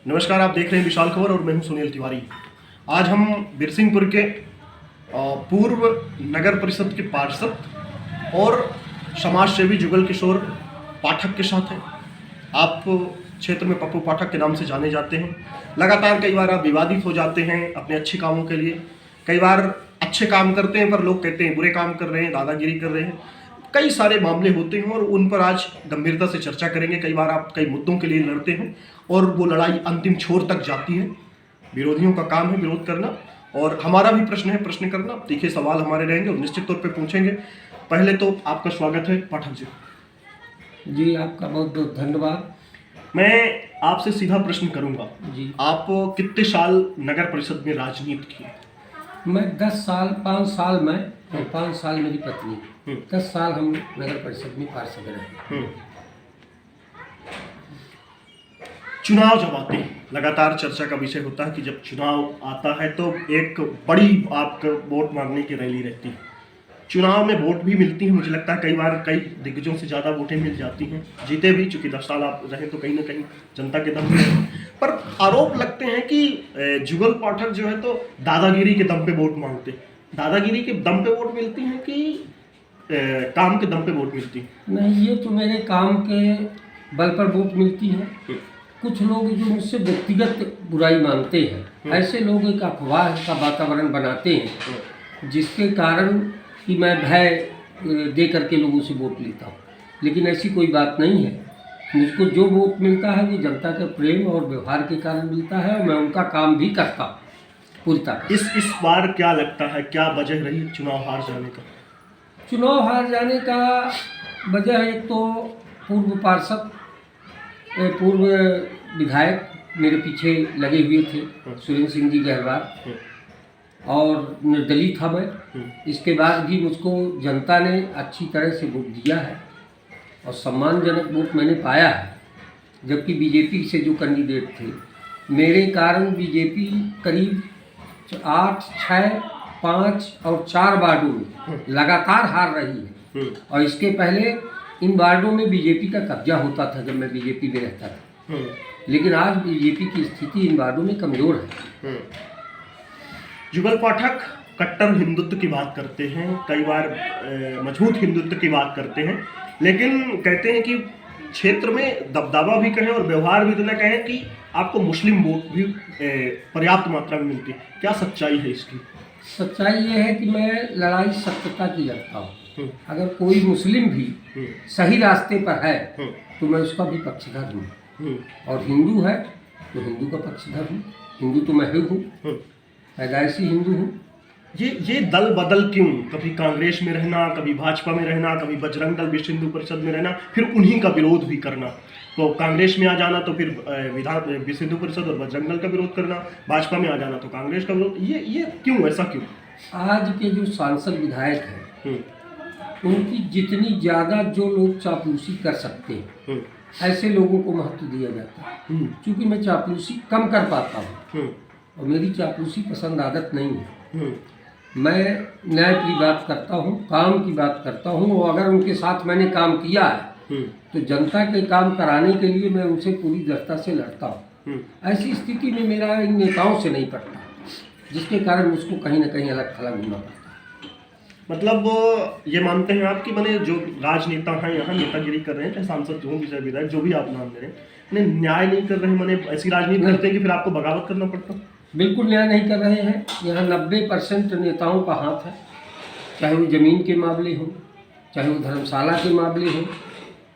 नमस्कार, आप देख रहे हैं विशाल खबर और मैं हूं सुनील तिवारी। आज हम बिरसिंहपुर के पूर्व नगर परिषद के पार्षद और समाज सेवी जुगल किशोर पाठक के साथ हैं। आप क्षेत्र में पप्पू पाठक के नाम से जाने जाते हैं। लगातार कई बार आप विवादित हो जाते हैं अपने अच्छे कामों के लिए। कई बार अच्छे काम करते हैं पर लोग कहते हैं बुरे काम कर रहे हैं, दादागिरी कर रहे हैं। कई सारे मामले होते हैं और उन पर आज गंभीरता से चर्चा करेंगे। कई बार आप कई मुद्दों के लिए लड़ते हैं और वो लड़ाई अंतिम छोर तक जाती है। विरोधियों का काम है विरोध करना और हमारा भी प्रश्न है प्रश्न करना। तीखे सवाल हमारे रहेंगे और निश्चित तौर पे पूछेंगे। पहले तो आपका स्वागत है पाठक जी। जी, आपका बहुत बहुत धन्यवाद। मैं आपसे सीधा प्रश्न करूंगा जी, आप कितने साल नगर परिषद में राजनीति की? मैं 10 साल 5 साल में और 5 साल मेरी पत्नी, 10 साल हम नगर परिषद में पार्षद रहे। चुनाव जब आते हैं लगातार चर्चा का विषय होता है कि जब चुनाव आता है तो एक बड़ी आपका वोट मांगने की रैली रहती है। चुनाव में वोट भी मिलती है, मुझे लगता है कई बार कई दिग्गजों से ज़्यादा वोटें मिल जाती हैं। जीते भी, चूंकि 10 साल आप रहे तो कहीं ना कहीं जनता के दम पे। पर आरोप लगते हैं कि जुगल पाठक जो है तो दादागिरी के दम पे वोट मांगते हैं। दादागिरी के दम पे वोट मिलती हैं कि काम के दम पे वोट मिलती है? नहीं, ये तो मेरे काम के बल पर वोट मिलती है। कुछ लोग जो मुझसे व्यक्तिगत बुराई मांगते हैं, ऐसे लोग एक अफवाह का वातावरण बनाते हैं जिसके कारण कि मैं भय दे करके लोगों से वोट लेता हूँ। लेकिन ऐसी कोई बात नहीं है। मुझको जो वोट मिलता है वो जनता के प्रेम और व्यवहार के कारण मिलता है और मैं उनका काम भी करता हूँ पूरी तरह। इस बार क्या लगता है, क्या वजह रही चुनाव हार जाने का? चुनाव हार जाने का वजह एक तो पूर्व पार्षद, पूर्व विधायक मेरे पीछे लगे हुए थे, सुरेंद्र सिंह जी गहलवार, और निर्दलीय था मैं। इसके बाद भी मुझको जनता ने अच्छी तरह से वोट दिया है और सम्मानजनक वोट मैंने पाया है। जबकि बीजेपी से जो कैंडिडेट थे, मेरे कारण बीजेपी करीब 8, 6, 5 और 4 वार्डों में लगातार हार रही है। और इसके पहले इन वार्डों में बीजेपी का कब्जा होता था जब मैं बीजेपी में रहता था। लेकिन आज बीजेपी की स्थिति इन वार्डों में कमज़ोर है। जुगल पाठक कट्टर हिंदुत्व की बात करते हैं, कई बार मजबूत हिंदुत्व की बात करते हैं, लेकिन कहते हैं कि क्षेत्र में दबदबा भी कहें और व्यवहार भी इतना कहें कि आपको मुस्लिम वोट भी पर्याप्त मात्रा में मिलती है। क्या सच्चाई है इसकी? सच्चाई ये है कि मैं लड़ाई सत्यता की लड़ता हूँ। अगर कोई मुस्लिम भी सही रास्ते पर है तो मैं उसका भी पक्षधर हूँ, और हिंदू है तो हिंदू का पक्षधर हूँ। हिंदू तो मैं ही हूँ, पैदाइशी हिंदू हूँ। ये दल बदल क्यों? कभी कांग्रेस में रहना, कभी भाजपा में रहना, कभी बजरंग दल विश्व हिंदू परिषद में रहना, फिर उन्हीं का विरोध भी करना। तो कांग्रेस में आ जाना तो फिर विश्व हिंदू परिषद और बजरंग दल का विरोध करना, भाजपा में आ जाना तो कांग्रेस का विरोध। ये क्यों, ऐसा क्यों? आज के जो सांसद विधायक हैं उनकी जितनी ज़्यादा जो लोग चापलूसी कर सकते हैं, ऐसे लोगों को महत्व दिया जाता है। क्योंकि मैं चापलूसी कम कर पाता हूँ और मेरी चापलूसी पसंद आदत नहीं है। मैं न्याय की बात करता हूँ, काम की बात करता हूँ, और अगर उनके साथ मैंने काम किया है तो जनता के काम कराने के लिए मैं उनसे पूरी दृढ़ता से लड़ता हूँ। ऐसी स्थिति में मेरा इन नेताओं से नहीं पड़ता, जिसके कारण मुझको कहीं ना कहीं अलग थलग होना पड़ता है। मतलब ये मानते हैं आप कि मैंने जो राजनेता हैं यहाँ नेतागिरी कर रहे हैं, चाहे सांसद जो भी, चाहे विधायक जो भी आप नाम ले रहे हैं, उन्हें न्याय नहीं कर रहे हैं, मैंने ऐसी राजनीति करते हैं कि फिर आपको बगावत करना पड़ता? बिल्कुल न्याय नहीं कर रहे हैं। यहाँ 90% नेताओं का हाथ है, चाहे वो ज़मीन के मामले हों, चाहे वो धर्मशाला के मामले हों,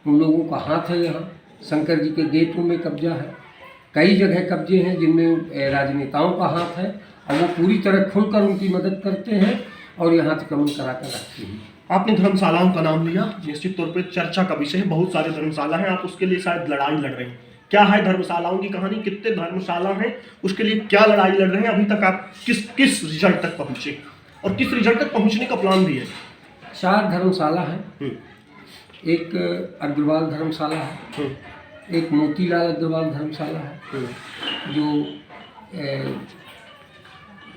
उन लोगों का हाथ है। यहाँ शंकर जी के गेटों में कब्जा है, कई जगह कब्जे हैं जिनमें राजनेताओं का हाथ है, और वो पूरी तरह खुलकर उनकी मदद करते हैं और यहाँ अतिक्रमण करा कर रखते हैं। आपने धर्मशालाओं का नाम लिया, निश्चित तौर पे चर्चा का विषय है। बहुत सारे धर्मशाला हैं, आप उसके लिए शायद लड़ाई लड़ रहे हैं। क्या है धर्मशालाओं की कहानी? कितने धर्मशाला हैं, उसके लिए क्या लड़ाई लड़ रहे हैं? अभी तक आप किस रिजल्ट तक पहुँचे और किस रिजल्ट तक पहुँचने का प्लान भी है? 4 धर्मशाला है। एक अग्रवाल धर्मशाला है, एक मोतीलाल अग्रवाल धर्मशाला है जो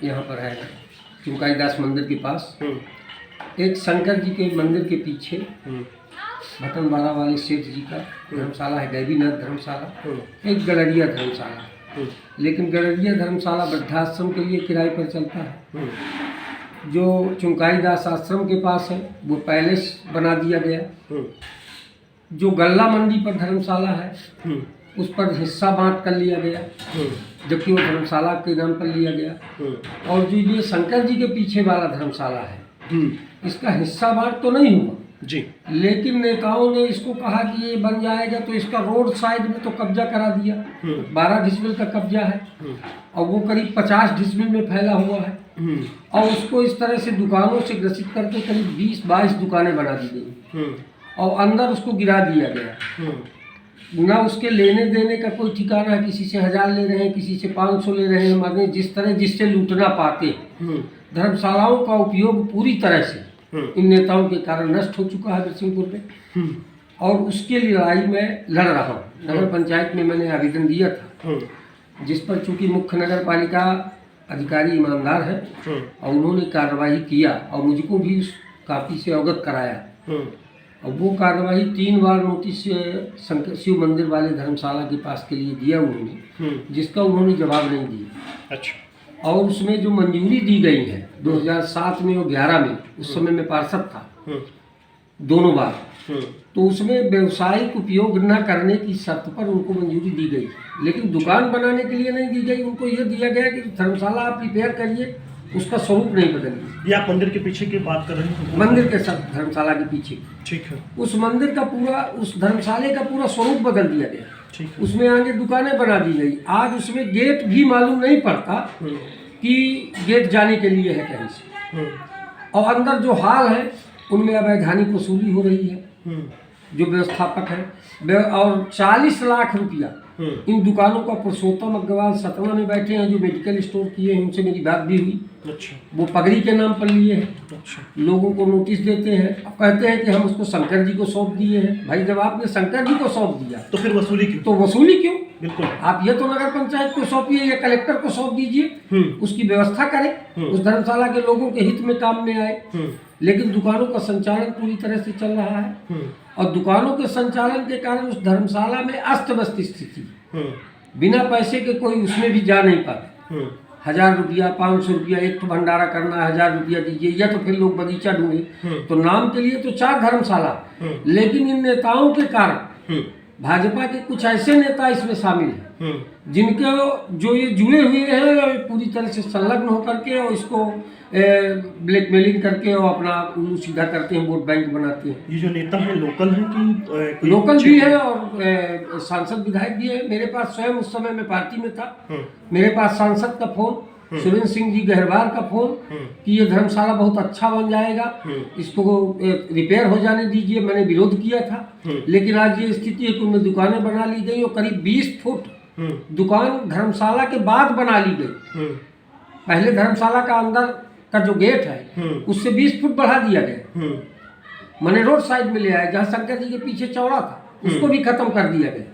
यहाँ पर है चुमकाई दास मंदिर के पास। एक शंकर जी के मंदिर के पीछे भटनवाड़ा वाले सेठ जी का धर्मशाला है, गैबीनाथ धर्मशाला। एक गलरिया धर्मशाला है। लेकिन गड़रिया धर्मशाला वृद्धाश्रम के लिए किराए पर चलता है। जो चुनकाई दास आश्रम के पास है वो पैलेस बना दिया गया। जो गल्ला मंडी पर धर्मशाला है उस पर हिस्सा बांट कर लिया गया, जबकि वो धर्मशाला के नाम पर लिया गया। और जो ये शंकर जी के पीछे वाला धर्मशाला है इसका हिस्सा बांट तो नहीं हुआ जी, लेकिन नेताओं ने इसको कहा कि ये बन जाएगा तो इसका रोड साइड में तो कब्जा करा दिया। 12 डिसमिल का कब्जा है और वो करीब 50 डिसमिल में फैला हुआ है। और उसको इस तरह से दुकानों से ग्रसित करके करीब 20-22 दुकानें बना दी गई और अंदर उसको गिरा दिया गया। ना उसके लेने देने का कोई ठिकाना है, किसी से 1000 ले रहे हैं, किसी से 500 ले रहे हैं, मगर जिस तरह जिससे लूटना पाते। धर्मशालाओं का उपयोग पूरी तरह से इन नेताओं के कारण नष्ट हो चुका है बिरसिंहपुर में, और उसके लिए लड़ाई में लड़ रहा हूँ। नगर पंचायत में मैंने आवेदन दिया था, जिस पर चूंकि मुख्य नगर पालिका अधिकारी ईमानदार है और उन्होंने कार्रवाई किया और मुझको भी उस कापी से अवगत कराया। और वो कार्रवाई 3 बार नोटिस शंकर शिव मंदिर वाले धर्मशाला के पास के लिए दिया उन्होंने, जिसका उन्होंने जवाब नहीं दिया। अच्छा। और उसमें जो मंजूरी दी गई है 2007 में और 11 में, उस समय मैं पार्षद था दोनों बार, तो उसमें व्यवसायिक उपयोग न करने की शर्त पर उनको मंजूरी दी गई, लेकिन दुकान बनाने के लिए नहीं दी गई। उनको यह दिया गया कि धर्मशाला आप रिपेयर करिए, उसका स्वरूप नहीं बदलिए। ये आप मंदिर के पीछे की बात कर रहे हैं? मंदिर के साथ धर्मशाला के पीछे, ठीक है। उस मंदिर का पूरा, उस धर्मशाले का पूरा स्वरूप बदल दिया गया। ठीक है। उसमें आगे दुकानें बना दी गई। आज उसमें गेट भी मालूम नहीं पड़ता कि गेट जाने के लिए है कहीं से। और अंदर जो हाल है उनमें अवैधानिक वसूली हो रही है। जो व्यवस्थापक है और 40 लाख रुपया इन दुकानों का पुरुषोत्तम अग्रवाल सतना में बैठे हैं जो मेडिकल स्टोर किए हैं, उनसे मेरी बात भी हुई। अच्छा। वो पगड़ी के नाम पर लिए हैं। अच्छा। लोगों को नोटिस देते हैं, अब कहते हैं कि हम उसको शंकर जी को सौंप दिए हैं। भाई जब आपने शंकर जी को सौंप दिया तो फिर वसूली क्यों? तो वसूली क्यों? बिल्कुल। आप ये तो नगर पंचायत को सौंपिए या कलेक्टर को सौंप दीजिए, उसकी व्यवस्था करें, उस धर्मशाला के लोगों के हित में काम में आए। लेकिन दुकानों का संचालन पूरी तरह से चल रहा है और दुकानों के संचालन के कारण उस धर्मशाला में अस्त व्यस्त स्थिति, बिना पैसे के कोई उसमें भी जा नहीं पाता। 1000 रुपया, 500 रुपया, एक तो भंडारा करना है 1000 रुपया दीजिए, या तो फिर लोग बगीचा ढूंढे। तो नाम के लिए तो 4 धर्मशाला, लेकिन इन नेताओं के कारण भाजपा के कुछ ऐसे नेता इसमें शामिल हैं जिनके जो ये जुड़े हुए हैं पूरी तरह से संलग्न होकर के और इसको ब्लैकमेलिंग करके और अपना उल्लू सीधा करते हैं, वोट बैंक बनाते हैं। ये जो नेता है लोकल है कि लोकल भी है और सांसद विधायक भी है। मेरे पास स्वयं उस समय मैं पार्टी में था, मेरे पास सांसद का फोन, सुरेंद्र सिंह जी गहरवार का फोन कि ये धर्मशाला बहुत अच्छा बन जाएगा, इसको रिपेयर हो जाने दीजिए। मैंने विरोध किया था, लेकिन आज ये स्थिति है कि उनमें दुकानें बना ली गई और करीब 20 फुट दुकान धर्मशाला के बाद बना ली गई। पहले धर्मशाला का अंदर का जो गेट है उससे 20 फुट बढ़ा दिया गया, मैंने रोड साइड में ले आया जहाँ शंकर जी के पीछे चौड़ा था, उसको भी खत्म कर दिया गया।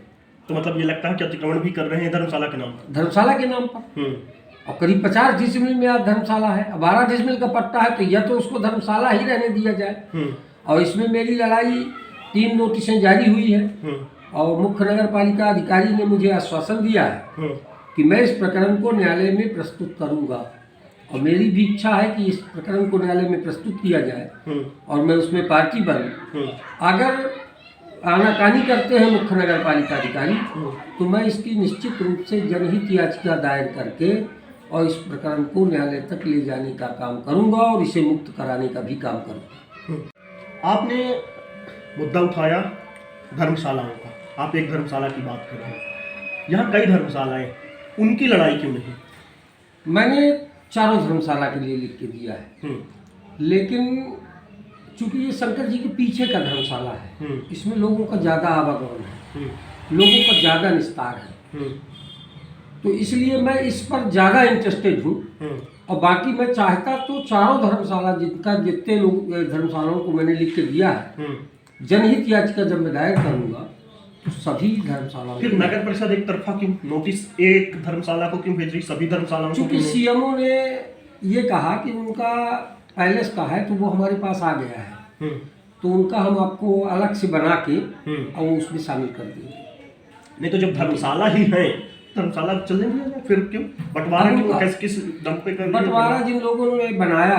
तो मतलब ये लगता है कि अतिक्रमण भी कर रहे हैं धर्मशाला के नाम पर? धर्मशाला के नाम पर। और करीब 50 डिसमिल में आज धर्मशाला है, 12 डिसमिल का पट्टा है, तो या तो उसको धर्मशाला ही रहने दिया जाए। और इसमें मेरी लड़ाई 3 नोटिसें जारी हुई है और मुख्य नगर पालिका अधिकारी ने मुझे आश्वासन दिया है कि मैं इस प्रकरण को न्यायालय में प्रस्तुत करूंगा। और मेरी भी इच्छा है कि इस प्रकरण को न्यायालय में प्रस्तुत किया जाए और मैं उसमें पार्टी बनूं। अगर आनाकानी करते हैं मुख्य नगर पालिका अधिकारी तो मैं इसकी निश्चित रूप से जनहित याचिका दायर करके और इस प्रकरण को न्यायालय तक ले जाने का काम करूंगा और इसे मुक्त कराने का भी काम करूंगा। आपने मुद्दा उठाया धर्मशालाओं का, आप एक धर्मशाला की बात कर रहे हैं, यहाँ कई धर्मशालाएं, उनकी लड़ाई क्यों नहीं? मैंने चारों धर्मशाला के लिए लिख के दिया है, लेकिन चूंकि ये शंकर जी के पीछे का धर्मशाला है, इसमें लोगों का ज़्यादा आवागमन है, लोगों का ज़्यादा निस्तार है, तो इसलिए मैं इस पर ज़्यादा इंटरेस्टेड हूँ। और बाकी मैं चाहता तो चारों धर्मशाला जितने लोग धर्मशालाओं को मैंने लिख के दिया है, जनहित याचिका जब मैं दायर करूँगा तो सभी धर्मशालाओं। फिर नगर परिषद एक तरफा क्यों नोटिस एक धर्मशाला को क्यों भेज रही, सभी धर्मशालाओं को? क्योंकि सीएमओ ने ये कहा कि उनका पैलेस का है तो वो हमारे पास आ गया है, तो उनका हम आपको अलग से बना के और उसमें शामिल कर देंगे। नहीं तो जब धर्मशाला ही है धर्मशाला चलने दिया जाए, फिर क्यों बंटवारा क्यों, कैसे किस दम पे कर दिया? बंटवारा जिन लोगों ने बनाया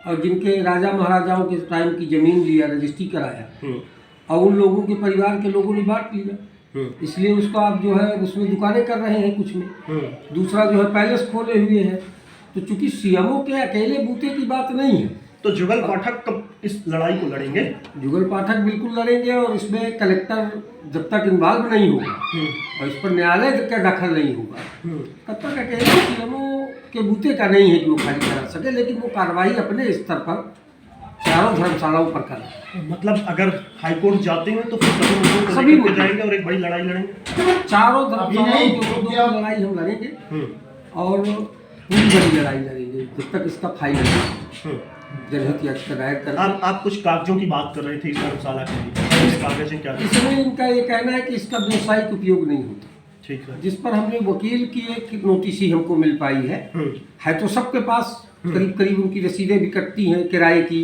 और जिनके राजा महाराजाओं के टाइम की जमीन लिया, रजिस्ट्री कराया, और उन लोगों के परिवार के लोगों ने बांट लिया, इसलिए उसको आप जो है उसमें दुकानें कर रहे हैं कुछ में। दूसरा जो है पैलेस खोले हुए हैं। तो चूंकि सीएमओ के अकेले बूते की बात नहीं है, तो जुगल पाठक कब इस लड़ाई को लड़ेंगे? जुगल पाठक बिल्कुल लड़ेंगे, और इसमें कलेक्टर जब तक इन्वॉल्व नहीं होगा और इस पर न्यायालय का दखल नहीं होगा तब तक अकेले सीएमओ के बूते का नहीं है कि वो खाली करा सके, लेकिन वो कार्रवाई अपने स्तर पर चारों धर्मशालाओं पर करें। मतलब अगर हाईकोर्ट जाते हैं तो फिर सभी मुद्दों को जाएंगे और एक बड़ी लड़ाई लड़ेंगे। चारों धर्मशालाओं के मुद्दों की लड़ाई हम लड़ेंगे और पूरी बड़ी लड़ाई लड़ेंगे जब तक इसका फाइनल जनहित याचिका दायर कर। आप कुछ कागजों की बात कर रहे थे इस धर्मशाला के लिए, इस कागज क्या? इसमें इनका ये कहना है कि इसका व्यवसायिक उपयोग नहीं होता। ठीक है। जिस पर हमने वकील की एक नोटिस ही हमको मिल पाई है तो सबके पास करीब करीब उनकी रसीदें भी कटती हैं किराए की,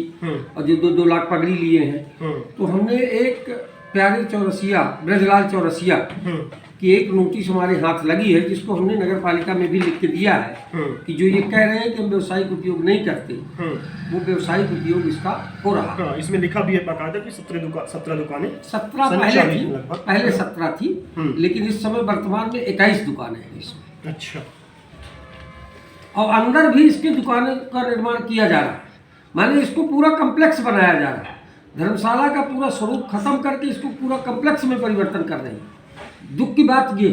और जो 2-2 लाख पगड़ी लिए हैं। तो हमने एक प्यारे चौरसिया, ब्रजलाल चौरसिया की एक नोटिस हमारे हाथ लगी है, जिसको हमने नगर पालिका में भी लिख के दिया है कि जो ये कह रहे हैं कि हम व्यवसायिक उपयोग नहीं करते, वो व्यवसायिक उपयोग इसका हो रहा है। इसमें लिखा भी है बाकायदा कि 17 दुकानें 17 पहले 17 थी, लेकिन इस समय वर्तमान में 21 दुकानें हैं इसमें। अच्छा। और अंदर भी इसकी दुकानें का निर्माण किया जा रहा है, माने इसको पूरा कम्प्लेक्स बनाया जा रहा है। धर्मशाला का पूरा स्वरूप खत्म करके इसको पूरा कम्प्लेक्स में परिवर्तन कर रहे हैं। दुख की बात ये,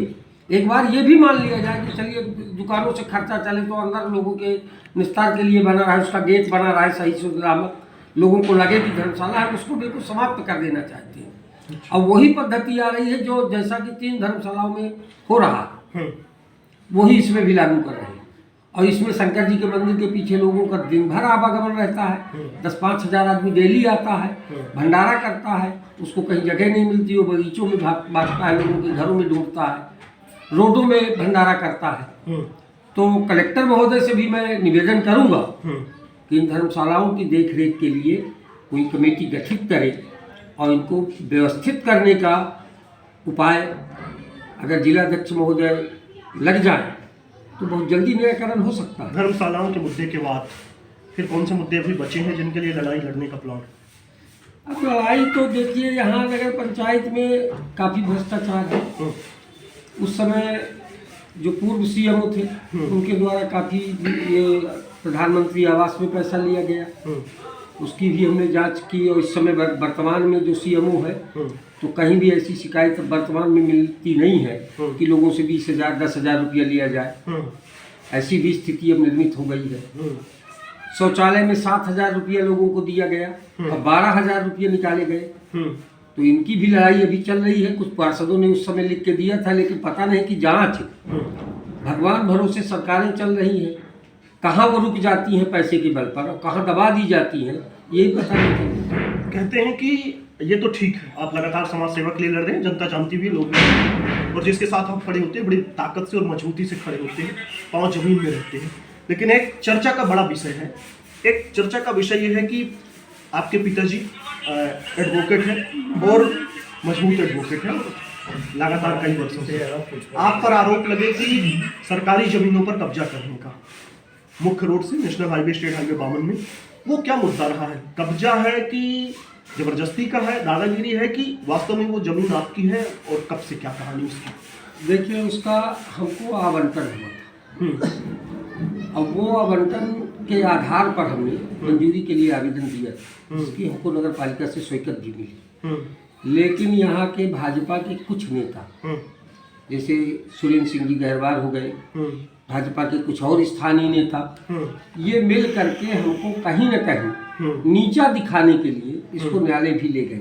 एक बार ये भी मान लिया जाए कि चलिए दुकानों से खर्चा चले तो अंदर लोगों के निस्तार के लिए बना रहा है, उसका गेट बना रहा है सही सलामत, लोगों को लगे कि धर्मशाला है, उसको बिल्कुल समाप्त कर देना चाहते हैं। अब वही पद्धति आ रही है जो जैसा कि 3 धर्मशालाओं में हो रहा है वही इसमें भी लागू कर रहे हैं। और इसमें शंकर जी के मंदिर के पीछे लोगों का दिन भर आवागमन रहता है, 10-5 हज़ार आदमी डेली आता है, भंडारा करता है, उसको कहीं जगह नहीं मिलती, वो बगीचों में बांटता है, लोगों के घरों में ढूंढता है, रोडों में भंडारा करता है। तो कलेक्टर महोदय से भी मैं निवेदन करूंगा कि इन धर्मशालाओं की देखरेख के लिए कोई कमेटी गठित करे और इनको व्यवस्थित करने का उपाय अगर जिलाध्यक्ष महोदय लग जाए तो बहुत जल्दी निराकरण हो सकता है। धर्मशालाओं के मुद्दे के बाद फिर कौन से मुद्दे अभी बचे हैं जिनके लिए लड़ाई लड़ने का प्लान? अब लड़ाई तो देखिए, यहाँ नगर पंचायत में काफ़ी भ्रष्टाचार है। उस समय जो पूर्व सीएमओ थे उनके द्वारा काफ़ी ये प्रधानमंत्री आवास में पैसा लिया गया, उसकी भी हमने जांच की। और इस समय वर्तमान में जो सीएमओ है तो कहीं भी ऐसी शिकायत वर्तमान में मिलती नहीं है कि लोगों से 20,000 10,000 रुपया लिया जाए। ऐसी भी स्थिति अब निर्मित हो गई है। शौचालय में 7,000 रुपया लोगों को दिया गया और 12,000 रुपये निकाले गए। तो इनकी भी लड़ाई अभी चल रही है। कुछ पार्षदों ने उस समय लिख के दिया था, लेकिन पता नहीं कि जांच भगवान भरोसे सरकारें चल रही हैं, कहाँ वो रुक जाती हैं पैसे के बल पर और कहाँ दबा दी जाती हैं, यही पता नहीं चलता। कहते हैं कि ये तो ठीक है, आप लगातार समाज सेवा के लिए लड़ रहे हैं, जनता जानती भी है, लोग भी, और जिसके साथ आप खड़े होते हैं बड़ी ताकत से और मजबूती से खड़े होते हैं, पाँव जमीन में रहते हैं। लेकिन एक चर्चा का बड़ा विषय है, एक चर्चा का विषय ये है कि आपके पिताजी एडवोकेट हैं और मजबूत एडवोकेट हैं, लगातार कई वर्षों से आप पर आरोप लगे कि सरकारी जमीनों पर कब्जा करने का, मुख्य रोड से नेशनल हाईवे, स्टेट हाईवे 52 में, वो क्या मुद्दा रहा है? कब्जा है कि जबरदस्ती का है, दादागिरी है, कि वास्तव में वो जमीन आपकी है, और कब से क्या कहानी उसकी? देखिए, उसका हमको आवंटन हुआ था। अब वो आवंटन के आधार पर हमने मंजूरी के लिए आवेदन दिया था, जिसकी हमको नगर पालिका से स्वीकृत भी मिली। लेकिन यहाँ के भाजपा के कुछ नेता, जैसे सुरेंद्र सिंह जी गहरवार हो गए, भाजपा के कुछ और स्थानीय नेता, ये मिल करके हमको कहीं न कहीं नीचा दिखाने के लिए इसको न्यायालय भी ले गए।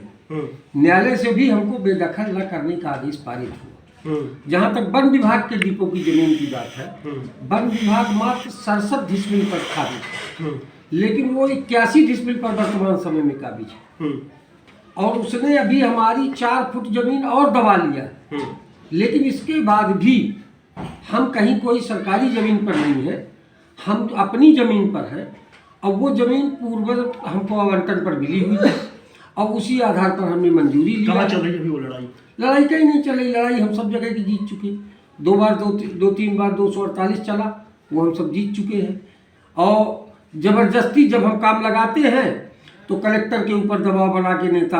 न्यायालय से भी हमको बेदखल न करने का आदेश पारित हुआ। जहाँ तक वन विभाग के डिपो की जमीन की बात है, वन विभाग मात्र 67 डिसमिल पर काबिज है, लेकिन वो 81 डिसमिल पर वर्तमान समय में काबिज है। और उसने अभी हमारी 4 फुट जमीन और दबा लिया, लेकिन इसके बाद भी हम कहीं कोई सरकारी जमीन पर नहीं है, हम अपनी जमीन पर हैं। और वो जमीन पूर्व हमको आवंटन पर मिली हुई है और उसी आधार पर हमने मंजूरी ली। कहाँ चल रही है अभी वो लड़ाई? लड़ाई कहीं नहीं चल रही, लड़ाई हम सब जगह की जीत चुके। दो तीन बार 248 चला, वो हम सब जीत चुके हैं। और ज़बरदस्ती जब हम काम लगाते हैं तो कलेक्टर के ऊपर दबाव बना के नेता,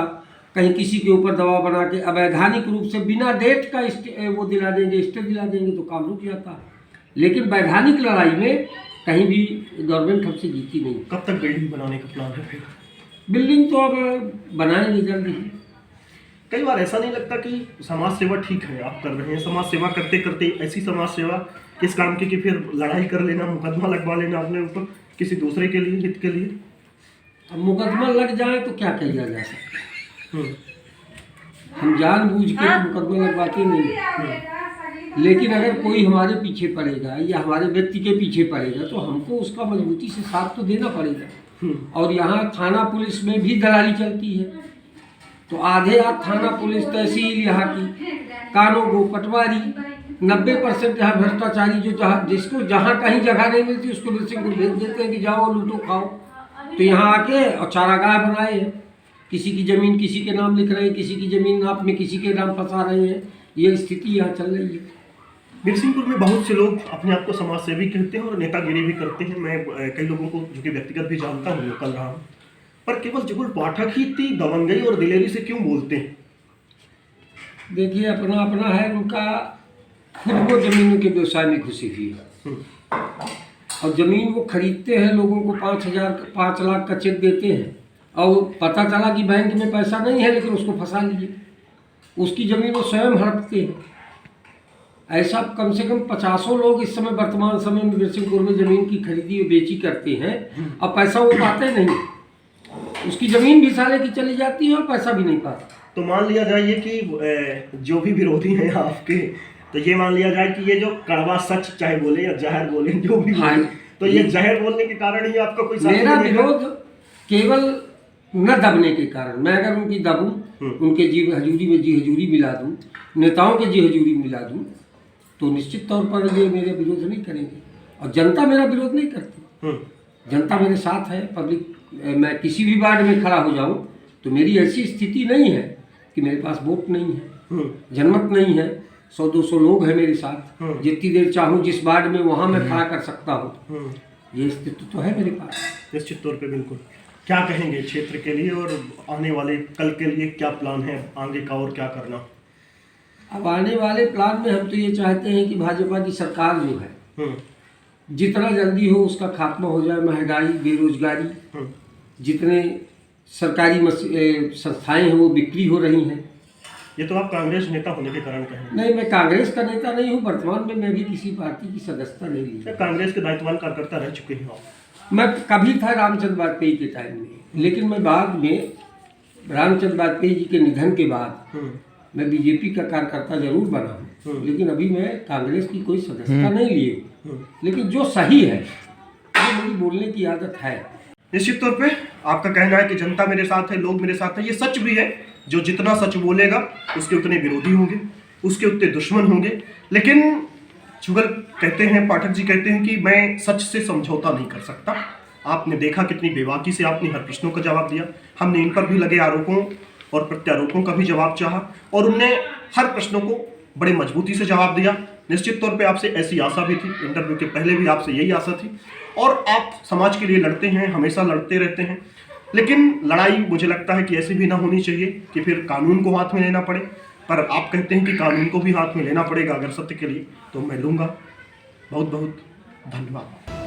कहीं किसी के ऊपर दबाव बना के अवैधानिक रूप से बिना डेट का वो दिला देंगे, स्टे दिला देंगे, तो काम रुक जाता है। लेकिन वैधानिक लड़ाई में कहीं भी गवर्नमेंट हमसे जीती नहीं। कब तक बिल्डिंग बनाने का प्लान है फिर? बिल्डिंग तो अब बनाएंगे जल्द ही। कई बार ऐसा नहीं लगता कि समाज सेवा ठीक है, आप कर रहे हैं, समाज सेवा करते करते ऐसी समाज सेवा किस काम की कि फिर लड़ाई कर लेना, मुकदमा लगवा लेना अपने ऊपर किसी दूसरे के लिए, हित के लिए। अब मुकदमा लग जाए तो क्या किया जा सकता है? हम जानबूझ के तो मुकदमा लगवाते नहीं, लेकिन अगर कोई हमारे पीछे पड़ेगा या हमारे व्यक्ति के पीछे पड़ेगा तो हमको उसका मजबूती से साथ तो देना पड़ेगा। और यहाँ थाना पुलिस में भी दलाली चलती है, तो आधे आध थाना पुलिस तहसील यहाँ की कानूगो पटवारी 90% यहाँ भ्रष्टाचारी जो जिसको जहाँ कहीं जगह नहीं मिलती उसको बिरसिंहपुर भेज देते हैं कि जाओ लूटो खाओ। तो यहाँ आके और चारागाह बनाए हैं, किसी की ज़मीन किसी के नाम लिख रहे हैं, किसी की ज़मीन नाप में किसी के नाम फंसा रहे हैं। ये स्थिति यहाँ चल रही है। बिरसिंहपुर में बहुत से लोग अपने आप को समाज सेवी कहते हैं और नेतागिरी भी करते हैं। मैं कई लोगों को जो कि व्यक्तिगत भी जानता हूँ, कल रहा हूँ, पर केवल जुगल पाठक ही इतनी दबंगई और दिलेरी से क्यों बोलते हैं? देखिए, अपना अपना है उनका, खुद वो ज़मीनों के व्यवसाय में घुसी हुई है और ज़मीन वो खरीदते हैं, लोगों को 5 लाख का चेक देते हैं और पता चला कि बैंक में पैसा नहीं है लेकिन उसको फंसा लिए, उसकी ज़मीन वो स्वयं हड़पते हैं। ऐसा कम से कम 50 लोग इस समय वर्तमान समय में बिरसिंहपुर में ज़मीन की खरीदी और बेची करते हैं और पैसा वो पाते नहीं, उसकी ज़मीन भी साले की चली जाती है और पैसा भी नहीं पाता। तो मान लिया जाए ये कि जो भी विरोधी हैं आपके, तो ये मान लिया जाए कि ये जो कड़वा सच चाहे बोले या जहर बोले, जो भी बोले, तो ये जहर बोलने के कारण ही आपका कोई साथी मेरा नहीं है? विरोध केवल न दबने के कारण, मैं अगर उनकी दबूं, उनके जी हजूरी में जी हजूरी मिला दूं, नेताओं के जी हजूरी मिला दूं, तो निश्चित तौर पर ये मेरे विरोध नहीं करेंगे और जनता मेरा विरोध नहीं करती। जनता मेरे साथ है, पब्लिक। मैं किसी भी वार्ड में खड़ा हो जाऊं तो मेरी ऐसी स्थिति नहीं है कि मेरे पास वोट नहीं है, जनमत नहीं है, 100-200 लोग हैं मेरे साथ, जितनी देर चाहूँ जिस वार्ड में वहाँ मैं खड़ा कर सकता हूँ। ये स्थिति तो है मेरे पास। निश्चित तौर पे बिल्कुल। क्या कहेंगे क्षेत्र के लिए और आने वाले कल के लिए क्या प्लान है आगे का और क्या करना? अब आने वाले प्लान में हम तो ये चाहते हैं कि भाजपा की सरकार जो है जितना जल्दी हो उसका खात्मा हो जाए। महंगाई, बेरोजगारी, जितने सरकारी संस्थाएं हैं वो बिक्री हो रही हैं। ये तो आप कांग्रेस नेता होने के कारण कहें? नहीं, मैं कांग्रेस का नेता नहीं हूँ, वर्तमान में मैं भी किसी पार्टी की सदस्यता नहीं ली। कांग्रेस के दायित्ववान कार्यकर्ता रह चुके हैं आप? मैं कभी था रामचंद्र वाजपेयी के टाइम में, लेकिन मैं बाद में रामचंद्र वाजपेयी जी के निधन के बाद मैं बीजेपी का कार्यकर्ता जरूर बना हूँ, लेकिन अभी मैं कांग्रेस की कोई सदस्यता नहीं लिए। लेकिन जो सही है वो मेरी बोलने की आदत है। निश्चित तौर पे आपका कहना है कि जनता मेरे साथ है, लोग मेरे साथ है, ये सच भी है। जो जितना सच बोलेगा उसके उतने विरोधी होंगे, उसके उतने दुश्मन होंगे। लेकिन जुगल कहते हैं, पाठक जी कहते हैं कि मैं सच से समझौता नहीं कर सकता। आपने देखा कितनी बेबाकी से आपने हर प्रश्नों का जवाब दिया। हमने इन पर भी लगे आरोपों और प्रत्यारोपों का भी जवाब चाहा और उनने हर प्रश्नों को बड़े मजबूती से जवाब दिया। निश्चित तौर पे आपसे ऐसी आशा भी थी, इंटरव्यू के पहले भी आपसे यही आशा थी और आप समाज के लिए लड़ते हैं, हमेशा लड़ते रहते हैं। लेकिन लड़ाई मुझे लगता है कि ऐसी भी ना होनी चाहिए कि फिर कानून को हाथ में लेना पड़े, पर आप कहते हैं कि कानून को भी हाथ में लेना पड़ेगा अगर सत्य के लिए, तो मैं लूँगा। बहुत बहुत धन्यवाद।